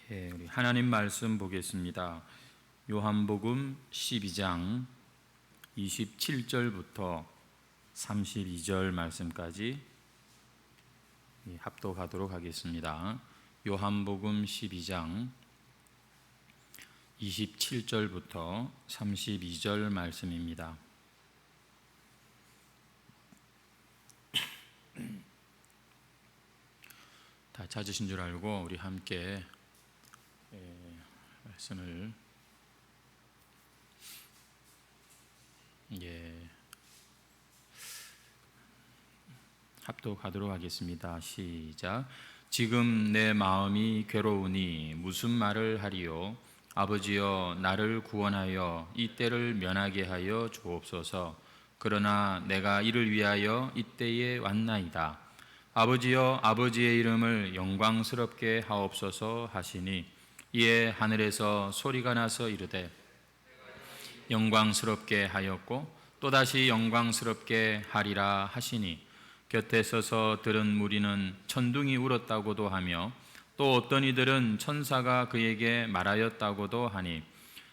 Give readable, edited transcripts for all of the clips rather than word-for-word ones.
우리 하나님 말씀 보겠습니다. 요한복음 12장 27절부터 32절 말씀까지 합독하도록 하겠습니다. 요한복음 12장 27절부터 32절 말씀입니다. 다 찾으신 줄 알고 우리 함께 말씀을 합독하도록 하겠습니다. 시작. 지금 내 마음이 괴로우니 무슨 말을 하리요? 아버지여, 나를 구원하여 이 때를 면하게 하여 주옵소서. 그러나 내가 이를 위하여 이때에 왔나이다. 아버지여, 아버지의 이름을 영광스럽게 하옵소서 하시니 이에 하늘에서 소리가 나서 이르되 영광스럽게 하였고 또다시 영광스럽게 하리라 하시니 곁에 서서 들은 무리는 천둥이 울었다고도 하며 또 어떤 이들은 천사가 그에게 말하였다고도 하니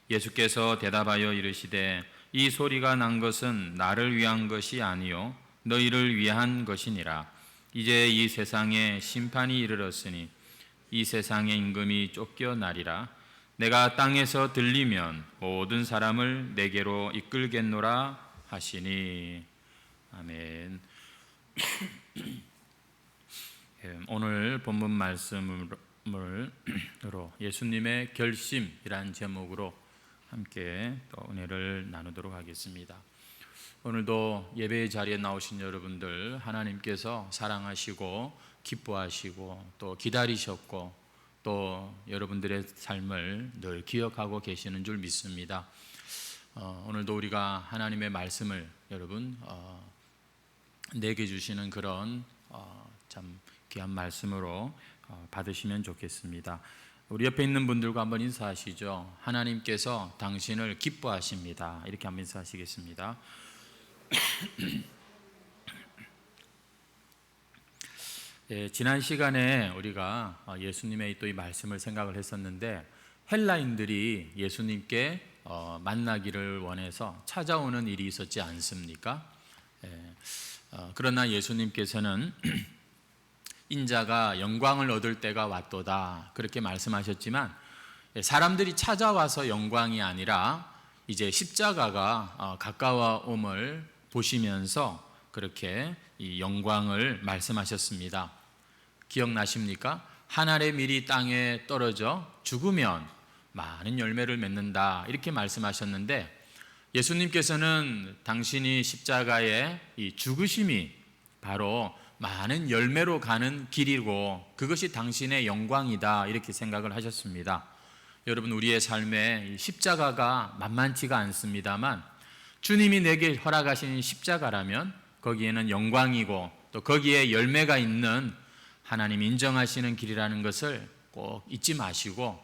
예수께서 대답하여 이르시되 이 소리가 난 것은 나를 위한 것이 아니요 너희를 위한 것이니라. 이제 이 세상에 심판이 이르렀으니 이 세상의 임금이 쫓겨나리라. 내가 땅에서 들리면 모든 사람을 내게로 이끌겠노라 하시니. 아멘. 오늘 본문 말씀으로 예수님의 결심이란 제목으로 함께 또 은혜를 나누도록 하겠습니다. 오늘도 예배의 자리에 나오신 여러분들 하나님께서 사랑하시고 기뻐하시고 또 기다리셨고 또 여러분들의 삶을 늘 기억하고 계시는 줄 믿습니다. 오늘도 우리가 하나님의 말씀을 여러분 내게 주시는 그런 참 귀한 말씀으로 받으시면 좋겠습니다. 우리 옆에 있는 분들과 한번 인사하시죠. 하나님께서 당신을 기뻐하십니다. 이렇게 한번 인사하시겠습니다. 지난 시간에 우리가 예수님의 또 이 말씀을 생각을 했었는데 헬라인들이 예수님께 만나기를 원해서 찾아오는 일이 있었지 않습니까? 그러나 예수님께서는 인자가 영광을 얻을 때가 왔도다 그렇게 말씀하셨지만 사람들이 찾아와서 영광이 아니라 이제 십자가가 가까워옴을 보시면서 그렇게 이 영광을 말씀하셨습니다. 기억나십니까? 한 알의 밀이 땅에 떨어져 죽으면 많은 열매를 맺는다 이렇게 말씀하셨는데 예수님께서는 당신이 십자가의 이 죽으심이 바로 많은 열매로 가는 길이고 그것이 당신의 영광이다 이렇게 생각을 하셨습니다. 여러분, 우리의 삶에 십자가가 만만치가 않습니다만 주님이 내게 허락하신 십자가라면 거기에는 영광이고 또 거기에 열매가 있는 하나님 인정하시는 길이라는 것을 꼭 잊지 마시고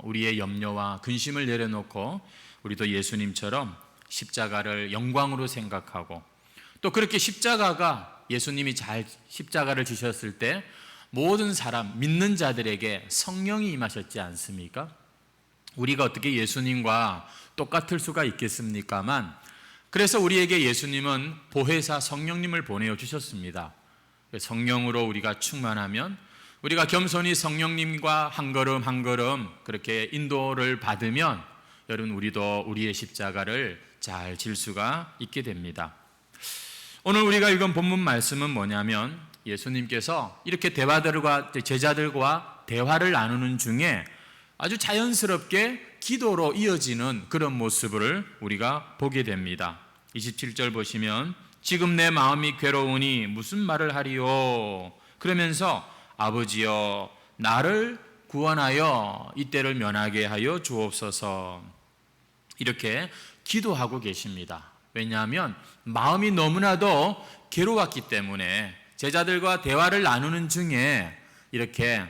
우리의 염려와 근심을 내려놓고 우리도 예수님처럼 십자가를 영광으로 생각하고 또 그렇게 십자가가 예수님이 잘 십자가를 지셨을 때 모든 사람 믿는 자들에게 성령이 임하셨지 않습니까? 우리가 어떻게 예수님과 똑같을 수가 있겠습니까만 그래서 우리에게 예수님은 보혜사 성령님을 보내어 주셨습니다. 성령으로 우리가 충만하면 우리가 겸손히 성령님과 한 걸음 한 걸음 그렇게 인도를 받으면 여러분 우리도 우리의 십자가를 잘 질 수가 있게 됩니다. 오늘 우리가 읽은 본문 말씀은 뭐냐면 예수님께서 이렇게 제자들과 대화를 나누는 중에 아주 자연스럽게 기도로 이어지는 그런 모습을 우리가 보게 됩니다. 27절 보시면 지금 내 마음이 괴로우니 무슨 말을 하리요? 그러면서 아버지여, 나를 구원하여 이때를 면하게 하여 주옵소서 이렇게 기도하고 계십니다. 왜냐하면 마음이 너무나도 괴로웠기 때문에 제자들과 대화를 나누는 중에 이렇게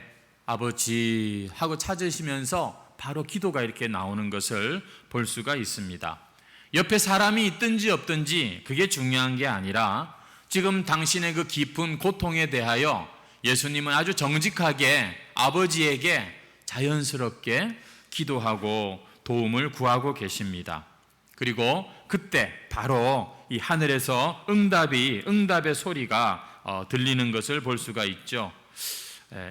아버지 하고 찾으시면서 바로 기도가 이렇게 나오는 것을 볼 수가 있습니다. 옆에 사람이 있든지 없든지 그게 중요한 게 아니라 지금 당신의 그 깊은 고통에 대하여 예수님은 아주 정직하게 아버지에게 자연스럽게 기도하고 도움을 구하고 계십니다. 그리고 그때 바로 이 하늘에서 응답의 소리가 들리는 것을 볼 수가 있죠.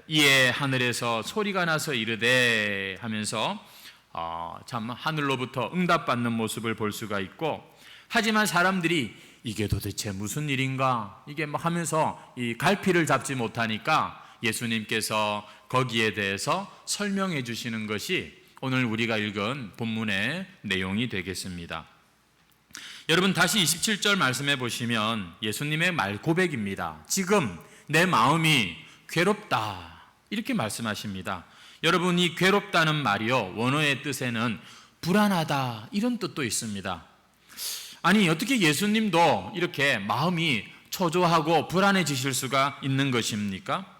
이에 하늘에서 소리가 나서 이르되 하면서 참 하늘로부터 응답받는 모습을 볼 수가 있고, 하지만 사람들이 이게 도대체 무슨 일인가 이게 뭐 하면서 이 갈피를 잡지 못하니까 예수님께서 거기에 대해서 설명해 주시는 것이 오늘 우리가 읽은 본문의 내용이 되겠습니다. 여러분 다시 27절 말씀해 보시면 예수님의 말 고백입니다. 지금 내 마음이 괴롭다 이렇게 말씀하십니다. 여러분 이 괴롭다는 말이요, 원어의 뜻에는 불안하다 이런 뜻도 있습니다. 아니 어떻게 예수님도 이렇게 마음이 초조하고 불안해지실 수가 있는 것입니까?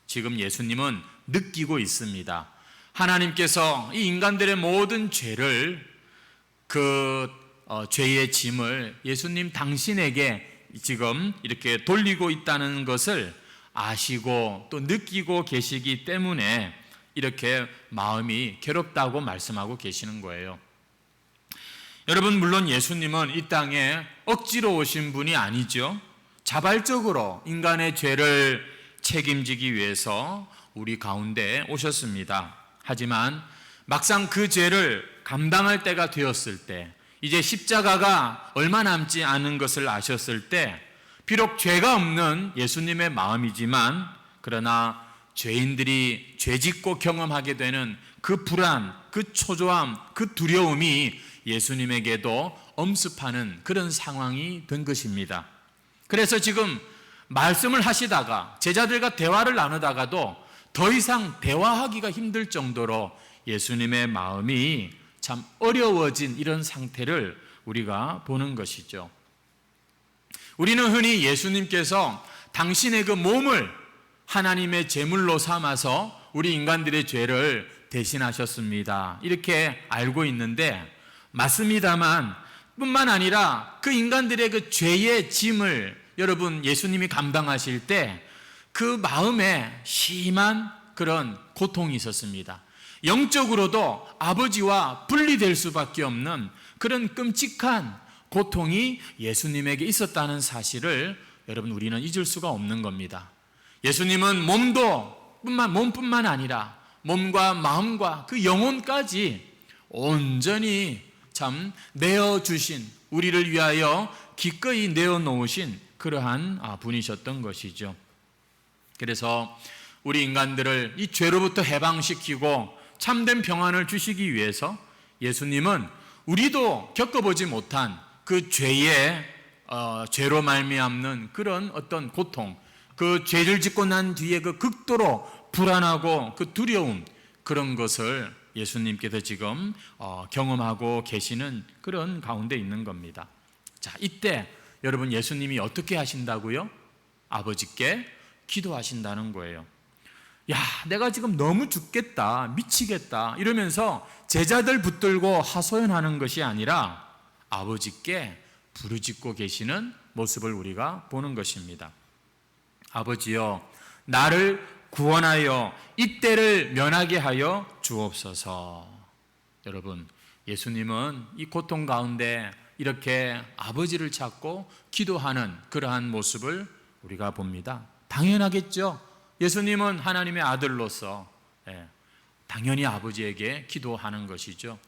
지금 예수님은 느끼고 있습니다. 하나님께서 이 인간들의 모든 죄를 죄의 짐을 예수님 당신에게 지금 이렇게 돌리고 있다는 것을 아시고 또 느끼고 계시기 때문에 이렇게 마음이 괴롭다고 말씀하고 계시는 거예요. 여러분 물론 예수님은 이 땅에 억지로 오신 분이 아니죠. 자발적으로 인간의 죄를 책임지기 위해서 우리 가운데 오셨습니다. 하지만 막상 그 죄를 감당할 때가 되었을 때, 이제 십자가가 얼마 남지 않은 것을 아셨을 때, 비록 죄가 없는 예수님의 마음이지만 그러나 죄인들이 죄짓고 경험하게 되는 그 불안, 그 초조함, 그 두려움이 예수님에게도 엄습하는 그런 상황이 된 것입니다. 그래서 지금 말씀을 하시다가 제자들과 대화를 나누다가도 더 이상 대화하기가 힘들 정도로 예수님의 마음이 참 어려워진 이런 상태를 우리가 보는 것이죠. 우리는 흔히 예수님께서 당신의 그 몸을 하나님의 제물로 삼아서 우리 인간들의 죄를 대신하셨습니다 이렇게 알고 있는데, 맞습니다만 뿐만 아니라 그 인간들의 그 죄의 짐을 여러분 예수님이 감당하실 때 그 마음에 심한 그런 고통이 있었습니다. 영적으로도 아버지와 분리될 수밖에 없는 그런 끔찍한 고통이 예수님에게 있었다는 사실을 여러분 우리는 잊을 수가 없는 겁니다. 예수님은 몸뿐만 아니라 몸과 마음과 그 영혼까지 온전히 참 내어주신, 우리를 위하여 기꺼이 내어놓으신 그러한 분이셨던 것이죠. 그래서 우리 인간들을 이 죄로부터 해방시키고 참된 평안을 주시기 위해서 예수님은 우리도 겪어보지 못한 그 죄로 말미암는 그런 어떤 고통, 그 죄를 짓고 난 뒤에 그 극도로 불안하고 그 두려움, 그런 것을 예수님께서 지금 경험하고 계시는 그런 가운데 있는 겁니다. 자, 이때 여러분 예수님이 어떻게 하신다고요? 아버지께 기도하신다는 거예요. 야, 내가 지금 너무 죽겠다, 미치겠다 이러면서 제자들 붙들고 하소연하는 것이 아니라 아버지께 부르짖고 계시는 모습을 우리가 보는 것입니다. 아버지여, 나를 구원하여 이 때를 면하게 하여 주옵소서. 여러분, 예수님은 이 고통 가운데 이렇게 아버지를 찾고 기도하는 그러한 모습을 우리가 봅니다. 당연하겠죠. 예수님은 하나님의 아들로서 당연히 아버지에게 기도하는 것이죠.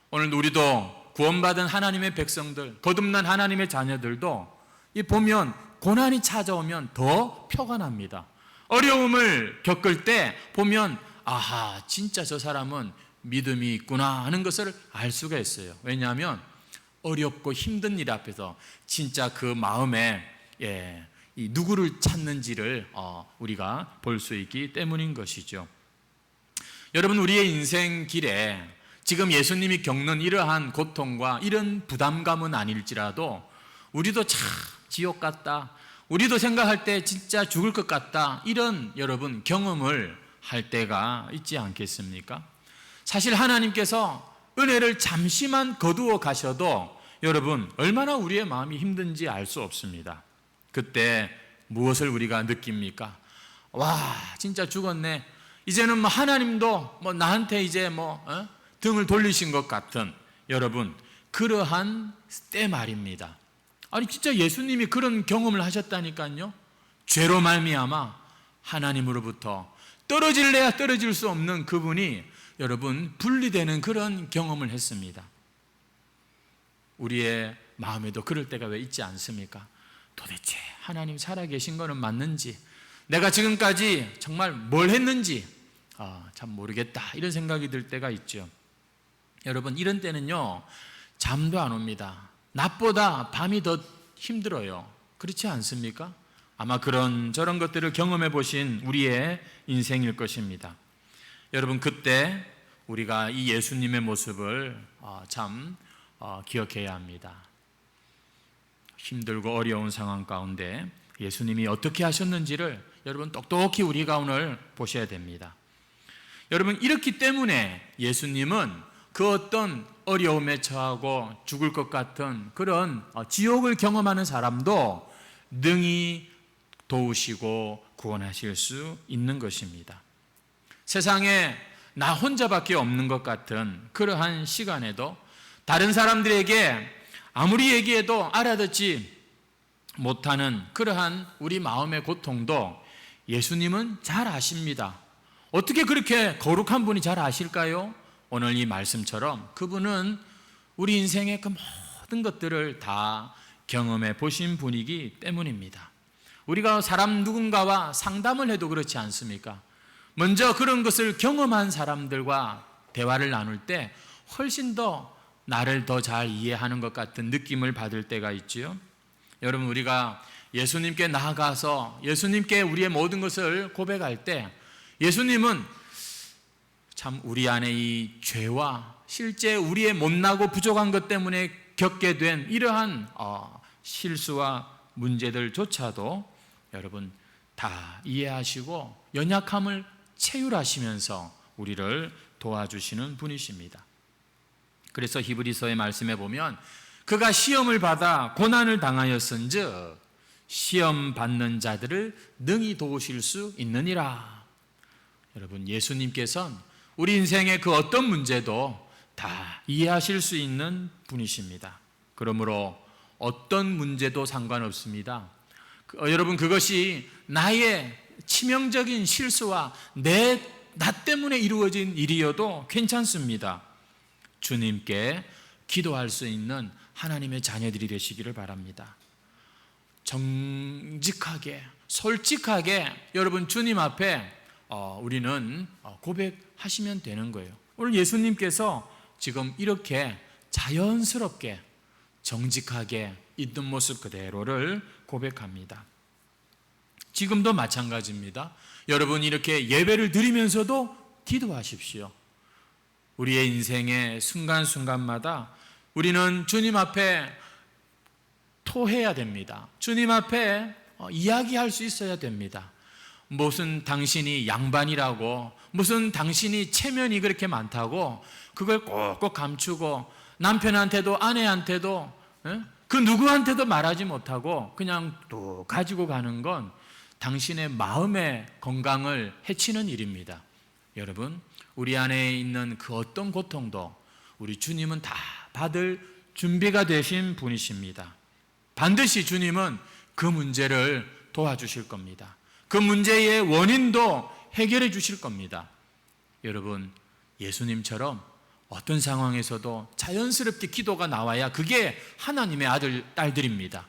오늘 우리도 구원받은 하나님의 백성들, 거듭난 하나님의 자녀들도 보면 고난이 찾아오면 더 표가 납니다. 어려움을 겪을 때 보면 아하, 진짜 저 사람은 믿음이 있구나 하는 것을 알 수가 있어요. 왜냐하면 어렵고 힘든 일 앞에서 진짜 그 마음에 이 누구를 찾는지를 우리가 볼 수 있기 때문인 것이죠. 여러분, 우리의 인생 길에 지금 예수님이 겪는 이러한 고통과 이런 부담감은 아닐지라도 우리도 참 지옥 같다, 우리도 생각할 때 진짜 죽을 것 같다, 이런 여러분 경험을 할 때가 있지 않겠습니까? 사실 하나님께서 은혜를 잠시만 거두어 가셔도 여러분 얼마나 우리의 마음이 힘든지 알 수 없습니다. 그때 무엇을 우리가 느낍니까? 와, 진짜 죽었네. 이제는 뭐 하나님도 뭐 나한테 이제 등을 돌리신 것 같은, 여러분, 그러한 때 말입니다. 아니 진짜 예수님이 그런 경험을 하셨다니까요. 죄로 말미암아 하나님으로부터 떨어질래야 떨어질 수 없는 그분이 여러분 분리되는 그런 경험을 했습니다. 우리의 마음에도 그럴 때가 왜 있지 않습니까? 도대체 하나님 살아계신 거는 맞는지, 내가 지금까지 정말 뭘 했는지 참 모르겠다, 이런 생각이 들 때가 있죠. 여러분, 이런 때는요 잠도 안 옵니다. 낮보다 밤이 더 힘들어요. 그렇지 않습니까? 아마 저런 것들을 경험해 보신 우리의 인생일 것입니다. 여러분, 그때 우리가 이 예수님의 모습을 참 기억해야 합니다. 힘들고 어려운 상황 가운데 예수님이 어떻게 하셨는지를 여러분 똑똑히 우리가 오늘 보셔야 됩니다. 여러분, 이렇기 때문에 예수님은 그 어떤 어려움에 처하고 죽을 것 같은 그런 지옥을 경험하는 사람도 능히 도우시고 구원하실 수 있는 것입니다. 세상에 나 혼자밖에 없는 것 같은 그러한 시간에도 다른 사람들에게 아무리 얘기해도 알아듣지 못하는 그러한 우리 마음의 고통도 예수님은 잘 아십니다. 어떻게 그렇게 거룩한 분이 잘 아실까요? 오늘 이 말씀처럼 그분은 우리 인생의 그 모든 것들을 다 경험해 보신 분이기 때문입니다. 우리가 사람 누군가와 상담을 해도 그렇지 않습니까? 먼저 그런 것을 경험한 사람들과 대화를 나눌 때 훨씬 더 나를 더 잘 이해하는 것 같은 느낌을 받을 때가 있지요. 여러분, 우리가 예수님께 나아가서 예수님께 우리의 모든 것을 고백할 때 예수님은 참 우리 안에 이 죄와 실제 우리의 못나고 부족한 것 때문에 겪게 된 이러한 실수와 문제들조차도 여러분 다 이해하시고 연약함을 체휼하시면서 우리를 도와주시는 분이십니다. 그래서 히브리서의 말씀에 보면 그가 시험을 받아 고난을 당하였은즉 시험 받는 자들을 능히 도우실 수 있느니라. 여러분, 예수님께서는 우리 인생의 그 어떤 문제도 다 이해하실 수 있는 분이십니다. 그러므로 어떤 문제도 상관없습니다. 여러분, 그것이 나의 치명적인 실수와 나 때문에 이루어진 일이어도 괜찮습니다. 주님께 기도할 수 있는 하나님의 자녀들이 되시기를 바랍니다. 정직하게, 솔직하게 여러분 주님 앞에 우리는 고백하시면 되는 거예요. 오늘 예수님께서 지금 이렇게 자연스럽게 정직하게 있는 모습 그대로를 고백합니다. 지금도 마찬가지입니다. 여러분, 이렇게 예배를 드리면서도 기도하십시오. 우리의 인생의 순간순간마다 우리는 주님 앞에 토해야 됩니다. 주님 앞에 이야기할 수 있어야 됩니다. 무슨 당신이 양반이라고, 무슨 당신이 체면이 그렇게 많다고 그걸 꼭꼭 감추고 남편한테도 아내한테도 그 누구한테도 말하지 못하고 그냥 또 가지고 가는 건 당신의 마음의 건강을 해치는 일입니다. 여러분, 우리 안에 있는 그 어떤 고통도 우리 주님은 다 받을 준비가 되신 분이십니다. 반드시 주님은 그 문제를 도와주실 겁니다. 그 문제의 원인도 해결해 주실 겁니다. 여러분, 예수님처럼 어떤 상황에서도 자연스럽게 기도가 나와야 그게 하나님의 아들, 딸들입니다.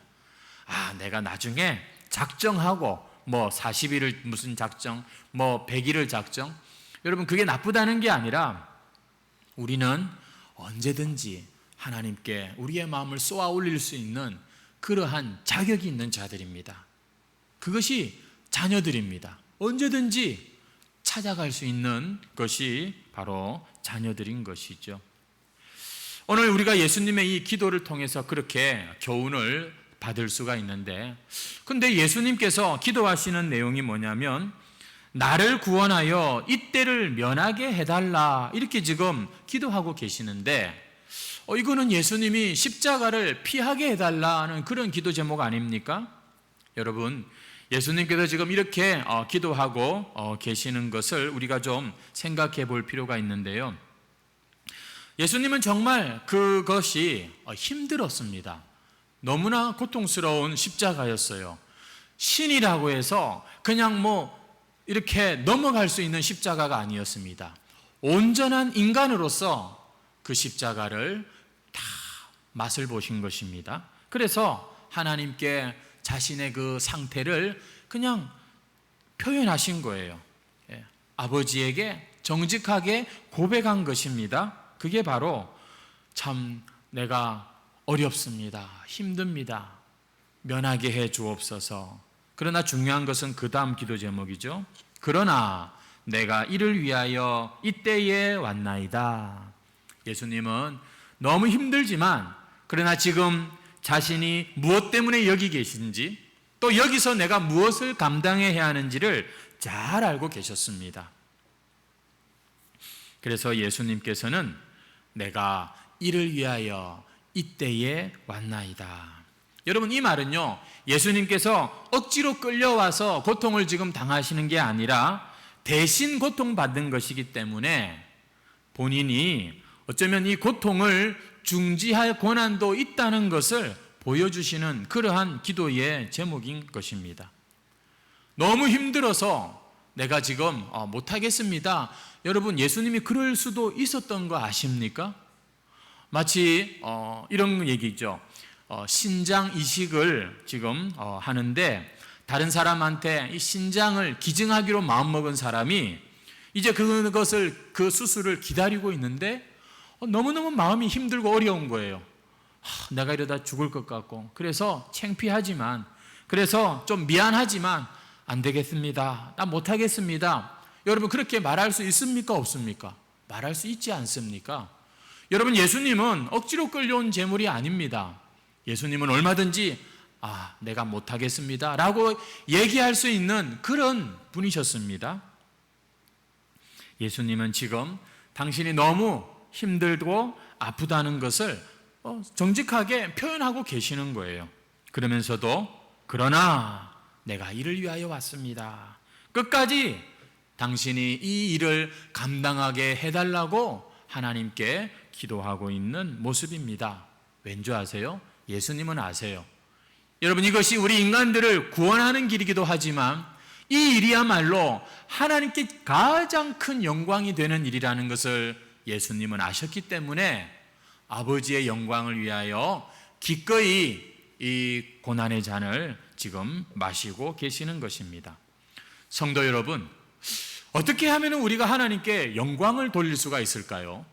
내가 나중에 작정하고 40일을 무슨 작정, 100일을 작정. 여러분, 그게 나쁘다는 게 아니라 우리는 언제든지 하나님께 우리의 마음을 쏘아 올릴 수 있는 그러한 자격이 있는 자들입니다. 그것이 자녀들입니다. 언제든지 찾아갈 수 있는 것이 바로 자녀들인 것이죠. 오늘 우리가 예수님의 이 기도를 통해서 그렇게 교훈을 받을 수가 있는데, 근데 예수님께서 기도하시는 내용이 뭐냐면 나를 구원하여 이때를 면하게 해달라, 이렇게 지금 기도하고 계시는데 이거는 예수님이 십자가를 피하게 해달라는 그런 기도 제목 아닙니까? 여러분, 예수님께서 지금 이렇게 기도하고 계시는 것을 우리가 좀 생각해 볼 필요가 있는데요. 예수님은 정말 그것이 힘들었습니다. 너무나 고통스러운 십자가였어요. 신이라고 해서 그냥 이렇게 넘어갈 수 있는 십자가가 아니었습니다. 온전한 인간으로서 그 십자가를 다 맛을 보신 것입니다. 그래서 하나님께 자신의 그 상태를 그냥 표현하신 거예요. 아버지에게 정직하게 고백한 것입니다. 그게 바로 참 내가 어렵습니다. 힘듭니다. 면하게 해 주옵소서. 그러나 중요한 것은 그 다음 기도 제목이죠. 그러나 내가 이를 위하여 이때에 왔나이다. 예수님은 너무 힘들지만 그러나 지금 자신이 무엇 때문에 여기 계신지 또 여기서 내가 무엇을 감당해야 하는지를 잘 알고 계셨습니다. 그래서 예수님께서는 내가 이를 위하여 이때에 왔나이다. 여러분, 이 말은요, 예수님께서 억지로 끌려와서 고통을 지금 당하시는 게 아니라 대신 고통받은 것이기 때문에 본인이 어쩌면 이 고통을 중지할 권한도 있다는 것을 보여주시는 그러한 기도의 제목인 것입니다. 너무 힘들어서 내가 지금 못하겠습니다. 여러분, 예수님이 그럴 수도 있었던 거 아십니까? 마치 이런 얘기죠. 신장 이식을 지금 하는데 다른 사람한테 이 신장을 기증하기로 마음먹은 사람이 이제 그 수술을 기다리고 있는데 너무너무 마음이 힘들고 어려운 거예요. 내가 이러다 죽을 것 같고, 그래서 창피하지만, 그래서 좀 미안하지만 안 되겠습니다. 나 못하겠습니다. 여러분, 그렇게 말할 수 있습니까? 없습니까? 말할 수 있지 않습니까? 여러분, 예수님은 억지로 끌려온 제물이 아닙니다. 예수님은 얼마든지 내가 못하겠습니다 라고 얘기할 수 있는 그런 분이셨습니다. 예수님은 지금 당신이 너무 힘들고 아프다는 것을 정직하게 표현하고 계시는 거예요. 그러면서도 그러나 내가 이를 위하여 왔습니다. 끝까지 당신이 이 일을 감당하게 해달라고 하나님께 기도하고 있는 모습입니다. 왠지 아세요? 예수님은 아세요. 여러분, 이것이 우리 인간들을 구원하는 길이기도 하지만 이 일이야말로 하나님께 가장 큰 영광이 되는 일이라는 것을 예수님은 아셨기 때문에 아버지의 영광을 위하여 기꺼이 이 고난의 잔을 지금 마시고 계시는 것입니다. 성도 여러분, 어떻게 하면 우리가 하나님께 영광을 돌릴 수가 있을까요?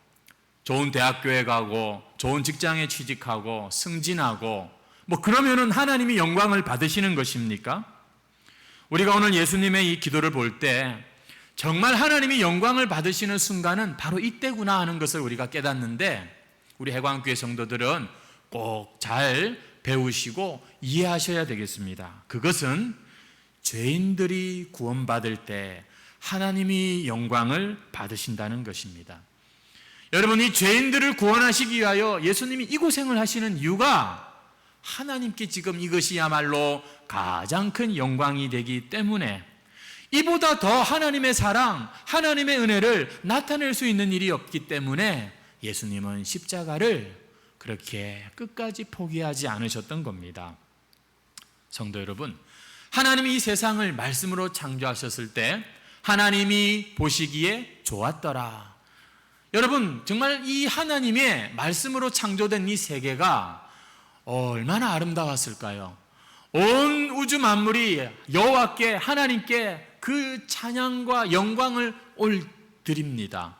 좋은 대학교에 가고 좋은 직장에 취직하고 승진하고 그러면은 하나님이 영광을 받으시는 것입니까? 우리가 오늘 예수님의 이 기도를 볼 때 정말 하나님이 영광을 받으시는 순간은 바로 이때구나 하는 것을 우리가 깨닫는데, 우리 해광교회 성도들은 꼭 잘 배우시고 이해하셔야 되겠습니다. 그것은 죄인들이 구원받을 때 하나님이 영광을 받으신다는 것입니다. 여러분, 이 죄인들을 구원하시기 위하여 예수님이 이 고생을 하시는 이유가 하나님께 지금 이것이야말로 가장 큰 영광이 되기 때문에, 이보다 더 하나님의 사랑, 하나님의 은혜를 나타낼 수 있는 일이 없기 때문에 예수님은 십자가를 그렇게 끝까지 포기하지 않으셨던 겁니다. 성도 여러분, 하나님이 이 세상을 말씀으로 창조하셨을 때 하나님이 보시기에 좋았더라. 여러분, 정말 이 하나님의 말씀으로 창조된 이 세계가 얼마나 아름다웠을까요? 온 우주 만물이 여호와께, 하나님께 그 찬양과 영광을 올드립니다.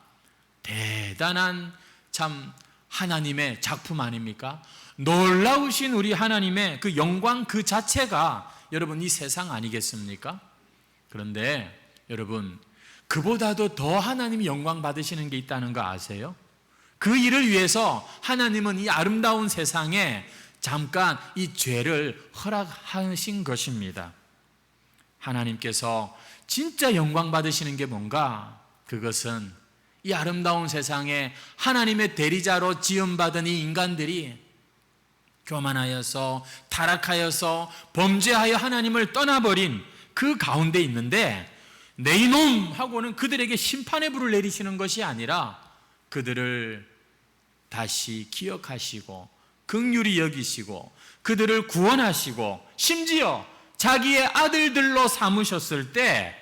대단한 참 하나님의 작품 아닙니까? 놀라우신 우리 하나님의 그 영광 그 자체가 여러분 이 세상 아니겠습니까? 그런데 여러분, 그보다도 더 하나님이 영광 받으시는 게 있다는 거 아세요? 그 일을 위해서 하나님은 이 아름다운 세상에 잠깐 이 죄를 허락하신 것입니다. 하나님께서 진짜 영광 받으시는 게 뭔가? 그것은 이 아름다운 세상에 하나님의 대리자로 지음받은 이 인간들이 교만하여서 타락하여서 범죄하여 하나님을 떠나버린 그 가운데 있는데 내 이놈 하고는 그들에게 심판의 불을 내리시는 것이 아니라 그들을 다시 기억하시고 긍휼히 여기시고 그들을 구원하시고 심지어 자기의 아들들로 삼으셨을 때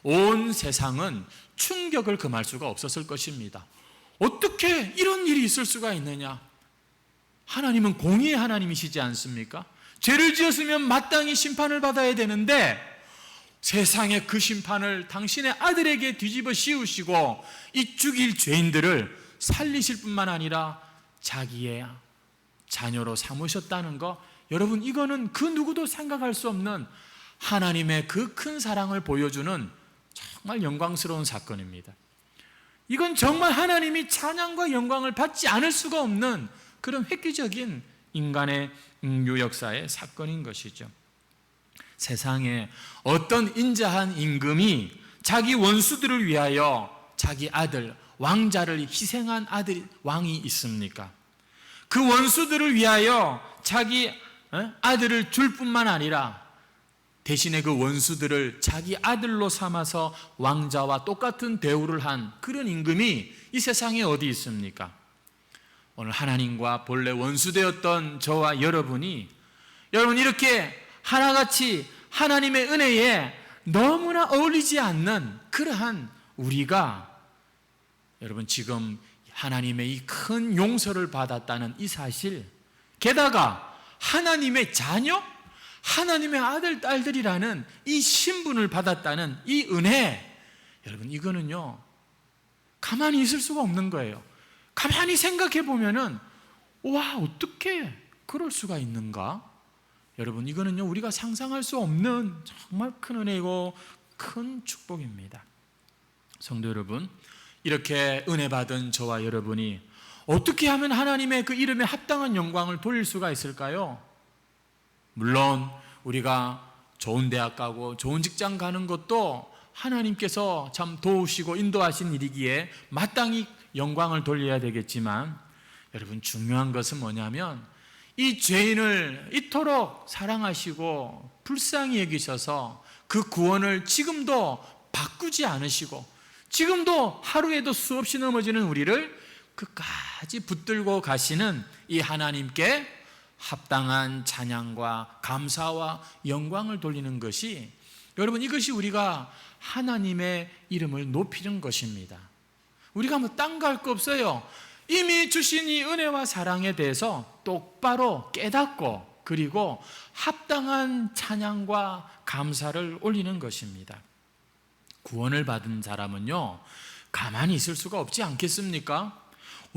온 세상은 충격을 금할 수가 없었을 것입니다. 어떻게 이런 일이 있을 수가 있느냐? 하나님은 공의의 하나님이시지 않습니까? 죄를 지었으면 마땅히 심판을 받아야 되는데 세상의 그 심판을 당신의 아들에게 뒤집어 씌우시고 이 죽일 죄인들을 살리실 뿐만 아니라 자기의 자녀로 삼으셨다는 거, 여러분 이거는 그 누구도 생각할 수 없는 하나님의 그 큰 사랑을 보여주는 정말 영광스러운 사건입니다. 이건 정말 하나님이 찬양과 영광을 받지 않을 수가 없는 그런 획기적인 인간의 인류 역사의 사건인 것이죠. 세상에 어떤 인자한 임금이 자기 원수들을 위하여 자기 아들 왕자를 희생한 왕이 있습니까? 그 원수들을 위하여 자기 아들을 줄 뿐만 아니라 대신에 그 원수들을 자기 아들로 삼아서 왕자와 똑같은 대우를 한 그런 임금이 이 세상에 어디 있습니까? 오늘 하나님과 본래 원수되었던 저와 여러분이 여러분 이렇게 하나같이 하나님의 은혜에 너무나 어울리지 않는 그러한 우리가 여러분 지금 하나님의 이 큰 용서를 받았다는 이 사실, 게다가 하나님의 자녀, 하나님의 아들, 딸들이라는 이 신분을 받았다는 이 은혜, 여러분 이거는요 가만히 있을 수가 없는 거예요. 가만히 생각해 보면은 와, 어떻게 그럴 수가 있는가? 여러분 이거는요 우리가 상상할 수 없는 정말 큰 은혜이고 큰 축복입니다. 성도 여러분, 이렇게 은혜 받은 저와 여러분이 어떻게 하면 하나님의 그 이름에 합당한 영광을 돌릴 수가 있을까요? 물론 우리가 좋은 대학 가고 좋은 직장 가는 것도 하나님께서 참 도우시고 인도하신 일이기에 마땅히 영광을 돌려야 되겠지만, 여러분 중요한 것은 뭐냐면 이 죄인을 이토록 사랑하시고 불쌍히 여기셔서 그 구원을 지금도 바꾸지 않으시고 지금도 하루에도 수없이 넘어지는 우리를 끝까지 붙들고 가시는 이 하나님께 합당한 찬양과 감사와 영광을 돌리는 것이, 여러분 이것이 우리가 하나님의 이름을 높이는 것입니다. 우리가 뭐 딴 거 할 거 없어요. 이미 주신 이 은혜와 사랑에 대해서 똑바로 깨닫고 그리고 합당한 찬양과 감사를 올리는 것입니다. 구원을 받은 사람은요 가만히 있을 수가 없지 않겠습니까?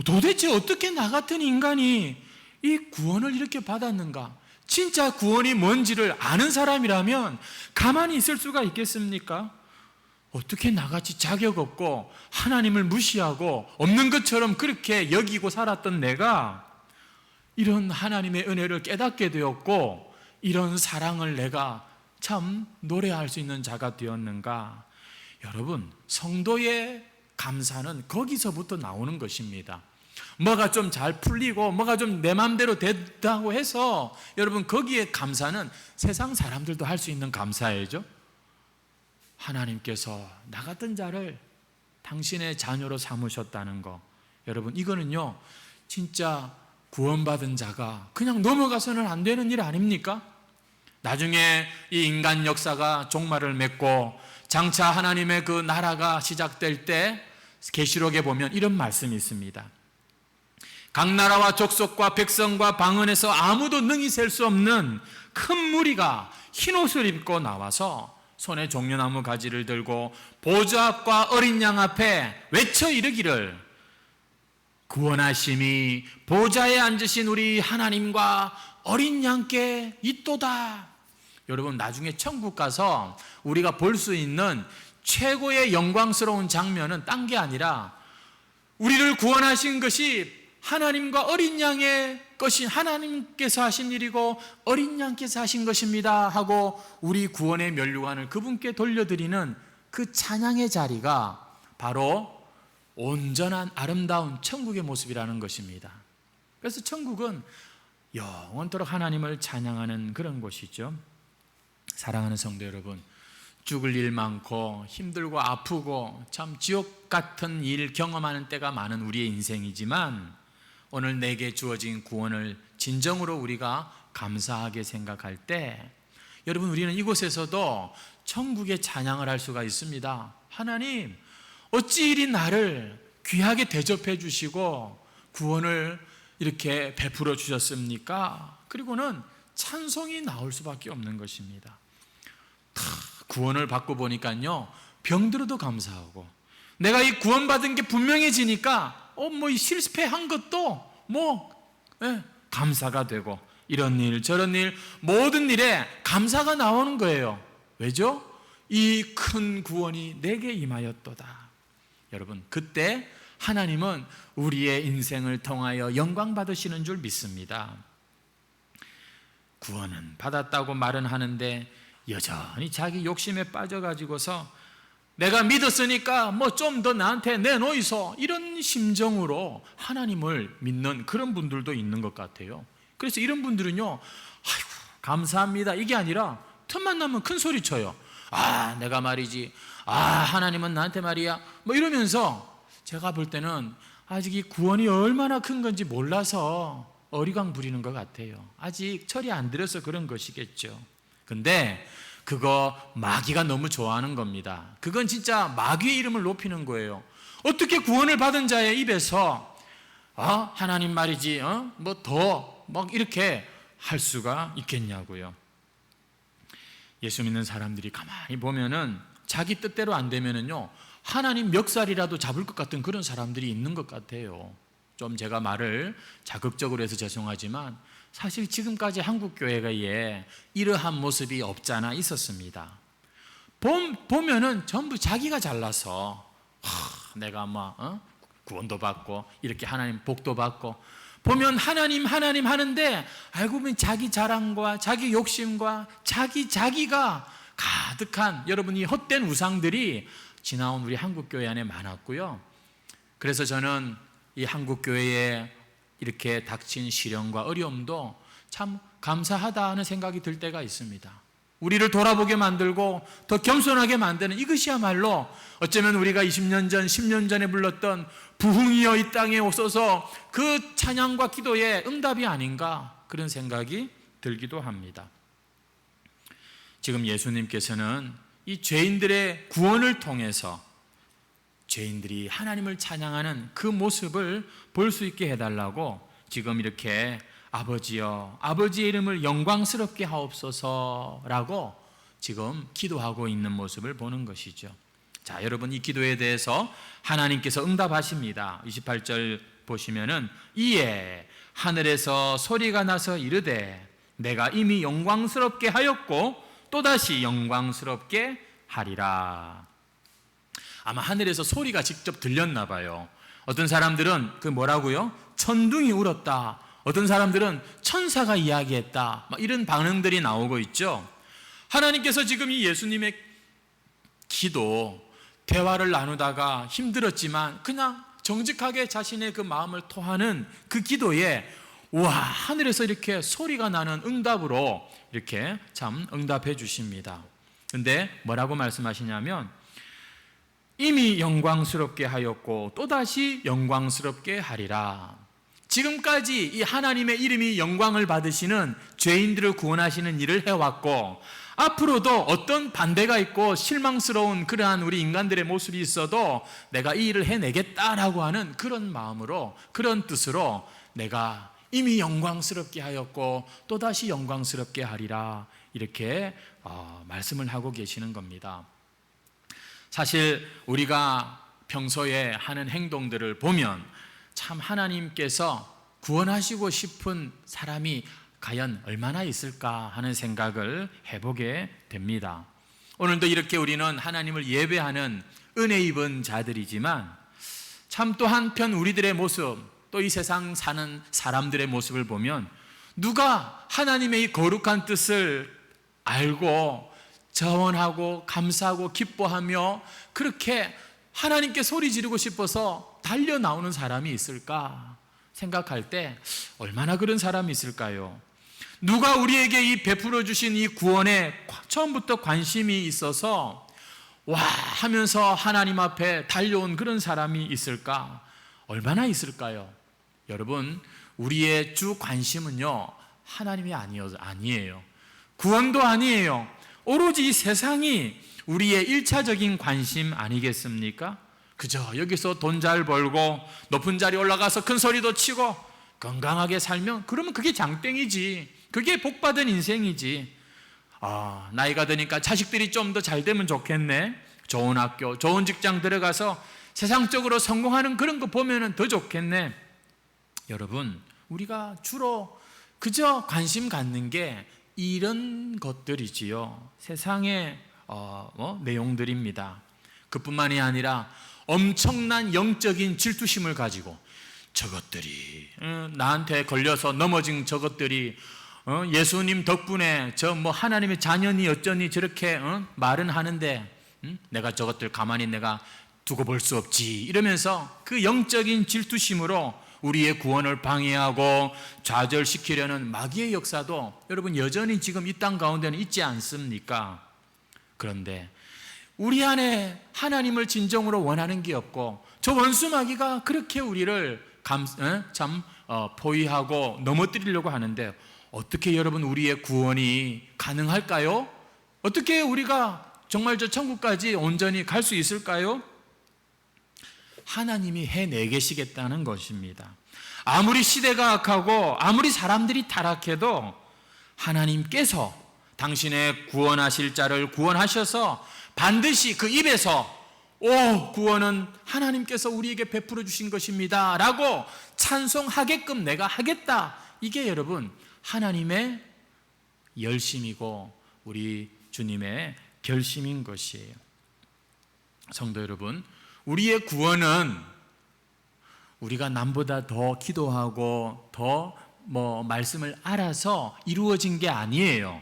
도대체 어떻게 나 같은 인간이 이 구원을 이렇게 받았는가? 진짜 구원이 뭔지를 아는 사람이라면 가만히 있을 수가 있겠습니까? 어떻게 나같이 자격 없고 하나님을 무시하고 없는 것처럼 그렇게 여기고 살았던 내가 이런 하나님의 은혜를 깨닫게 되었고 이런 사랑을 내가 참 노래할 수 있는 자가 되었는가? 여러분, 성도의 감사는 거기서부터 나오는 것입니다. 뭐가 좀 잘 풀리고 뭐가 좀 내 마음대로 됐다고 해서 여러분 거기에 감사는 세상 사람들도 할 수 있는 감사예죠. 하나님께서 나 같은 자를 당신의 자녀로 삼으셨다는 거, 여러분 이거는요 진짜 구원받은 자가 그냥 넘어가서는 안 되는 일 아닙니까? 나중에 이 인간 역사가 종말을 맺고 장차 하나님의 그 나라가 시작될 때 계시록에 보면 이런 말씀이 있습니다. 각 나라와 족속과 백성과 방언에서 아무도 능히 셀 수 없는 큰 무리가 흰옷을 입고 나와서 손에 종려나무 가지를 들고 보좌 앞과 어린 양 앞에 외쳐 이르기를 구원하심이 보좌에 앉으신 우리 하나님과 어린 양께 있도다. 여러분 나중에 천국 가서 우리가 볼 수 있는 최고의 영광스러운 장면은 딴 게 아니라 우리를 구원하신 것이 하나님과 어린 양의 것이 하나님께서 하신 일이고 어린 양께서 하신 것입니다 하고 우리 구원의 면류관을 그분께 돌려드리는 그 찬양의 자리가 바로 온전한 아름다운 천국의 모습이라는 것입니다. 그래서 천국은 영원토록 하나님을 찬양하는 그런 곳이죠. 사랑하는 성도 여러분, 죽을 일 많고 힘들고 아프고 참 지옥 같은 일 경험하는 때가 많은 우리의 인생이지만 오늘 내게 주어진 구원을 진정으로 우리가 감사하게 생각할 때 여러분, 우리는 이곳에서도 천국의 찬양을 할 수가 있습니다. 하나님, 어찌 이리 나를 귀하게 대접해 주시고 구원을 이렇게 베풀어 주셨습니까? 그리고는 찬송이 나올 수밖에 없는 것입니다. 구원을 받고 보니까요, 병들어도 감사하고, 내가 이 구원받은 게 분명해지니까 이 실패한 것도 감사가 되고, 이런 일 저런 일 모든 일에 감사가 나오는 거예요. 왜죠? 이 큰 구원이 내게 임하였도다. 여러분, 그때 하나님은 우리의 인생을 통하여 영광 받으시는 줄 믿습니다. 구원은 받았다고 말은 하는데 여전히 자기 욕심에 빠져가지고서 내가 믿었으니까 좀 더 나한테 내놓이소, 이런 심정으로 하나님을 믿는 그런 분들도 있는 것 같아요. 그래서 이런 분들은요, 아이고 감사합니다 이게 아니라 틈만 나면 큰 소리 쳐요. 내가 말이지, 하나님은 나한테 말이야, 이러면서 제가 볼 때는 아직 이 구원이 얼마나 큰 건지 몰라서 어리광 부리는 것 같아요. 아직 철이 안 들어서 그런 것이겠죠. 근데 그거 마귀가 너무 좋아하는 겁니다. 그건 진짜 마귀의 이름을 높이는 거예요. 어떻게 구원을 받은 자의 입에서 하나님 말이지 더 이렇게 할 수가 있겠냐고요. 예수 믿는 사람들이 가만히 보면은 자기 뜻대로 안 되면은요, 하나님 멱살이라도 잡을 것 같은 그런 사람들이 있는 것 같아요. 좀 제가 말을 자극적으로 해서 죄송하지만 사실 지금까지 한국교회에 이러한 모습이 없잖아 있었습니다. 보면은 전부 자기가 잘나서 내가 구원도 받고 이렇게 하나님 복도 받고, 보면 하나님 하는데 알고 보면 자기 자랑과 자기 욕심과 자기가 가득한 여러분이 헛된 우상들이 지나온 우리 한국교회 안에 많았고요. 그래서 저는 이 한국교회에 이렇게 닥친 시련과 어려움도 참 감사하다 하는 생각이 들 때가 있습니다. 우리를 돌아보게 만들고 더 겸손하게 만드는 이것이야말로 어쩌면 우리가 20년 전, 10년 전에 불렀던 부흥이여 이 땅에 오소서, 그 찬양과 기도의 응답이 아닌가, 그런 생각이 들기도 합니다. 지금 예수님께서는 이 죄인들의 구원을 통해서 죄인들이 하나님을 찬양하는 그 모습을 볼 수 있게 해달라고 지금 이렇게 아버지여, 아버지의 이름을 영광스럽게 하옵소서라고 지금 기도하고 있는 모습을 보는 것이죠. 자, 여러분, 이 기도에 대해서 하나님께서 응답하십니다. 28절 보시면은 이에 하늘에서 소리가 나서 이르되 내가 이미 영광스럽게 하였고 또다시 영광스럽게 하리라. 아마 하늘에서 소리가 직접 들렸나 봐요. 어떤 사람들은 뭐라고요? 천둥이 울었다. 어떤 사람들은 천사가 이야기했다. 이런 반응들이 나오고 있죠. 하나님께서 지금 이 예수님의 기도, 대화를 나누다가 힘들었지만 그냥 정직하게 자신의 그 마음을 토하는 그 기도에 하늘에서 이렇게 소리가 나는 응답으로 이렇게 참 응답해 주십니다. 근데 뭐라고 말씀하시냐면 이미 영광스럽게 하였고 또다시 영광스럽게 하리라. 지금까지 이 하나님의 이름이 영광을 받으시는 죄인들을 구원하시는 일을 해왔고, 앞으로도 어떤 반대가 있고 실망스러운 그러한 우리 인간들의 모습이 있어도 내가 이 일을 해내겠다라고 하는 그런 마음으로, 그런 뜻으로 내가 이미 영광스럽게 하였고 또다시 영광스럽게 하리라, 이렇게 말씀을 하고 계시는 겁니다. 사실 우리가 평소에 하는 행동들을 보면 참 하나님께서 구원하시고 싶은 사람이 과연 얼마나 있을까 하는 생각을 해보게 됩니다. 오늘도 이렇게 우리는 하나님을 예배하는 은혜 입은 자들이지만 참 또 한편 우리들의 모습, 또 이 세상 사는 사람들의 모습을 보면 누가 하나님의 이 거룩한 뜻을 알고 자원하고 감사하고 기뻐하며 그렇게 하나님께 소리 지르고 싶어서 달려 나오는 사람이 있을까 생각할 때 얼마나 그런 사람이 있을까요? 누가 우리에게 이 베풀어 주신 이 구원에 처음부터 관심이 있어서 와 하면서 하나님 앞에 달려온 그런 사람이 있을까? 얼마나 있을까요? 여러분, 우리의 주 관심은요, 하나님이 아니에요. 구원도 아니에요. 오로지 이 세상이 우리의 1차적인 관심 아니겠습니까? 그저 여기서 돈 잘 벌고 높은 자리 올라가서 큰 소리도 치고 건강하게 살면 그러면 그게 장땡이지. 그게 복받은 인생이지. 나이가 드니까 자식들이 좀 더 잘 되면 좋겠네. 좋은 학교, 좋은 직장 들어가서 세상적으로 성공하는 그런 거 보면 더 좋겠네. 여러분, 우리가 주로 그저 관심 갖는 게 이런 것들이지요. 세상의 내용들입니다. 그뿐만이 아니라 엄청난 영적인 질투심을 가지고 저것들이 나한테 걸려서 넘어진 저것들이 예수님 덕분에 저 하나님의 자녀니 어쩌니 저렇게 말은 하는데 내가 저것들 가만히 내가 두고 볼 수 없지 이러면서 그 영적인 질투심으로 우리의 구원을 방해하고 좌절시키려는 마귀의 역사도 여러분 여전히 지금 이 땅 가운데는 있지 않습니까? 그런데 우리 안에 하나님을 진정으로 원하는 게 없고 저 원수 마귀가 그렇게 우리를 포위하고 넘어뜨리려고 하는데 어떻게 여러분 우리의 구원이 가능할까요? 어떻게 우리가 정말 저 천국까지 온전히 갈 수 있을까요? 하나님이 해내 계시겠다는 것입니다. 아무리 시대가 악하고 아무리 사람들이 타락해도 하나님께서 당신의 구원하실 자를 구원하셔서 반드시 그 입에서 구원은 하나님께서 우리에게 베풀어 주신 것입니다 라고 찬송하게끔 내가 하겠다. 이게 여러분 하나님의 열심이고 우리 주님의 결심인 것이에요. 성도 여러분, 우리의 구원은 우리가 남보다 더 기도하고 더 말씀을 알아서 이루어진 게 아니에요.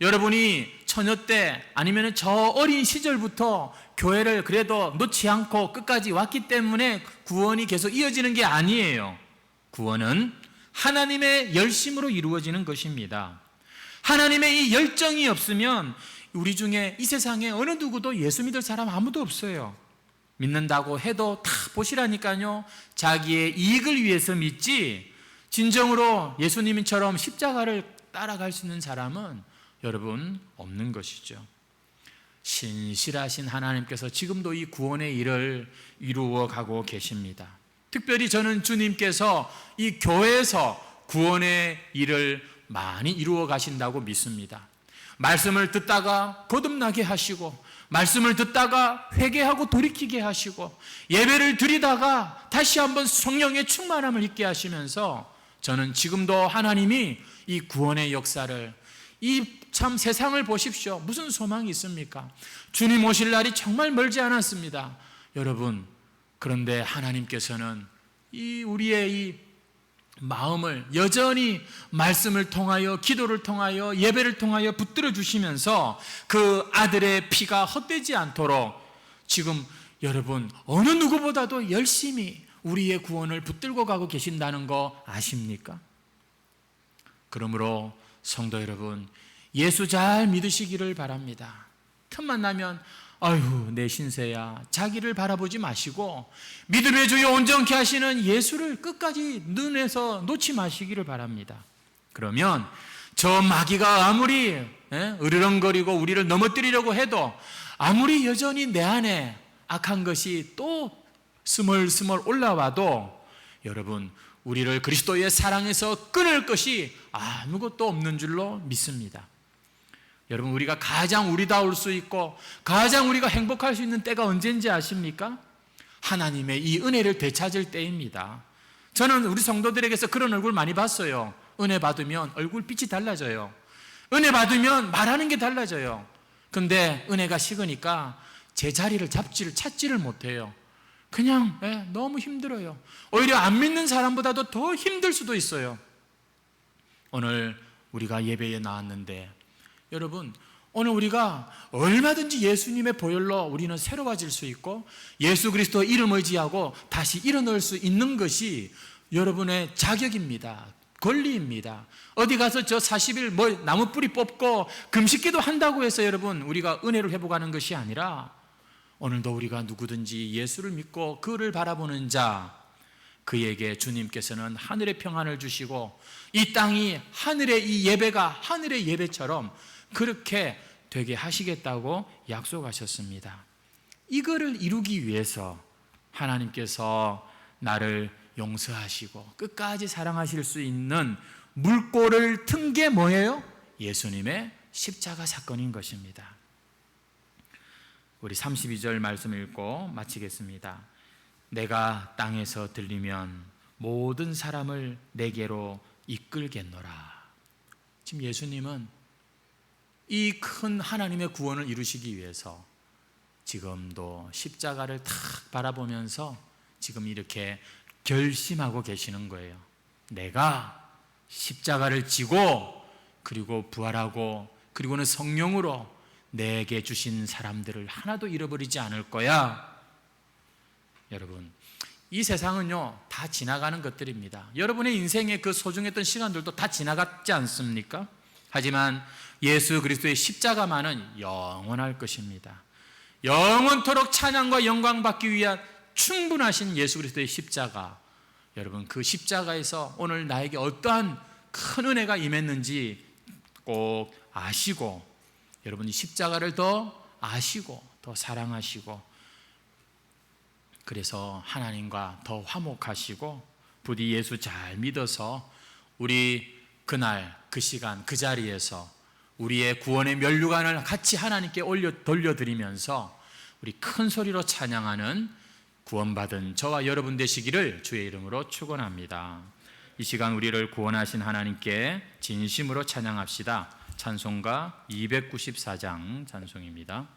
여러분이 처녀 때 아니면 저 어린 시절부터 교회를 그래도 놓지 않고 끝까지 왔기 때문에 구원이 계속 이어지는 게 아니에요. 구원은 하나님의 열심으로 이루어지는 것입니다. 하나님의 이 열정이 없으면 우리 중에 이 세상에 어느 누구도 예수 믿을 사람 아무도 없어요. 믿는다고 해도 다 보시라니까요. 자기의 이익을 위해서 믿지 진정으로 예수님처럼 십자가를 따라갈 수 있는 사람은 여러분 없는 것이죠. 신실하신 하나님께서 지금도 이 구원의 일을 이루어 가고 계십니다. 특별히 저는 주님께서 이 교회에서 구원의 일을 많이 이루어 가신다고 믿습니다. 말씀을 듣다가 거듭나게 하시고 말씀을 듣다가 회개하고 돌이키게 하시고 예배를 드리다가 다시 한번 성령의 충만함을 잊게 하시면서 저는 지금도 하나님이 이 구원의 역사를 이 참 세상을 보십시오. 무슨 소망이 있습니까? 주님 오실 날이 정말 멀지 않았습니다. 여러분, 그런데 하나님께서는 우리의 이 마음을 여전히 말씀을 통하여 기도를 통하여 예배를 통하여 붙들어 주시면서 그 아들의 피가 헛되지 않도록 지금 여러분 어느 누구보다도 열심히 우리의 구원을 붙들고 가고 계신다는 거 아십니까? 그러므로 성도 여러분, 예수 잘 믿으시기를 바랍니다. 틈만 나면 아유 내 신세야 자기를 바라보지 마시고 믿음의 주여 온전케 하시는 예수를 끝까지 눈에서 놓지 마시기를 바랍니다. 그러면 저 마귀가 아무리 으르렁거리고 우리를 넘어뜨리려고 해도 아무리 여전히 내 안에 악한 것이 또 스멀스멀 올라와도 여러분 우리를 그리스도의 사랑에서 끊을 것이 아무것도 없는 줄로 믿습니다. 여러분 우리가 가장 우리다울 수 있고 가장 우리가 행복할 수 있는 때가 언제인지 아십니까? 하나님의 이 은혜를 되찾을 때입니다. 저는 우리 성도들에게서 그런 얼굴 많이 봤어요. 은혜 받으면 얼굴빛이 달라져요. 은혜 받으면 말하는 게 달라져요. 근데 은혜가 식으니까 제 자리를 찾지를 못해요. 그냥 너무 힘들어요. 오히려 안 믿는 사람보다도 더 힘들 수도 있어요. 오늘 우리가 예배에 나왔는데 여러분 오늘 우리가 얼마든지 예수님의 보혈로 우리는 새로워질 수 있고 예수 그리스도 이름 의지하고 다시 일어날 수 있는 것이 여러분의 자격입니다. 권리입니다. 어디 가서 저 40일 뭐 나무 뿌리 뽑고 금식기도 한다고 해서 여러분 우리가 은혜를 회복하는 것이 아니라, 오늘도 우리가 누구든지 예수를 믿고 그를 바라보는 자, 그에게 주님께서는 하늘의 평안을 주시고 이 땅이 하늘의 이 예배가 하늘의 예배처럼 그렇게 되게 하시겠다고 약속하셨습니다. 이거를 이루기 위해서 하나님께서 나를 용서하시고 끝까지 사랑하실 수 있는 물꼬를 튼 게 뭐예요? 예수님의 십자가 사건인 것입니다. 우리 32절 말씀 읽고 마치겠습니다. 내가 땅에서 들리면 모든 사람을 내게로 이끌겠노라. 지금 예수님은 이 큰 하나님의 구원을 이루시기 위해서 지금도 십자가를 탁 바라보면서 지금 이렇게 결심하고 계시는 거예요. 내가 십자가를 지고 그리고 부활하고 그리고는 성령으로 내게 주신 사람들을 하나도 잃어버리지 않을 거야. 여러분, 이 세상은요 다 지나가는 것들입니다. 여러분의 인생의 그 소중했던 시간들도 다 지나갔지 않습니까? 하지만 예수 그리스도의 십자가만은 영원할 것입니다. 영원토록 찬양과 영광 받기 위한 충분하신 예수 그리스도의 십자가, 여러분 그 십자가에서 오늘 나에게 어떠한 큰 은혜가 임했는지 꼭 아시고, 여러분이 십자가를 더 아시고 더 사랑하시고, 그래서 하나님과 더 화목하시고 부디 예수 잘 믿어서 우리 그날 그 시간 그 자리에서 우리의 구원의 면류관을 같이 하나님께 돌려드리면서 우리 큰 소리로 찬양하는 구원받은 저와 여러분 되시기를 주의 이름으로 축원합니다. 이 시간 우리를 구원하신 하나님께 진심으로 찬양합시다. 찬송가 294장 찬송입니다.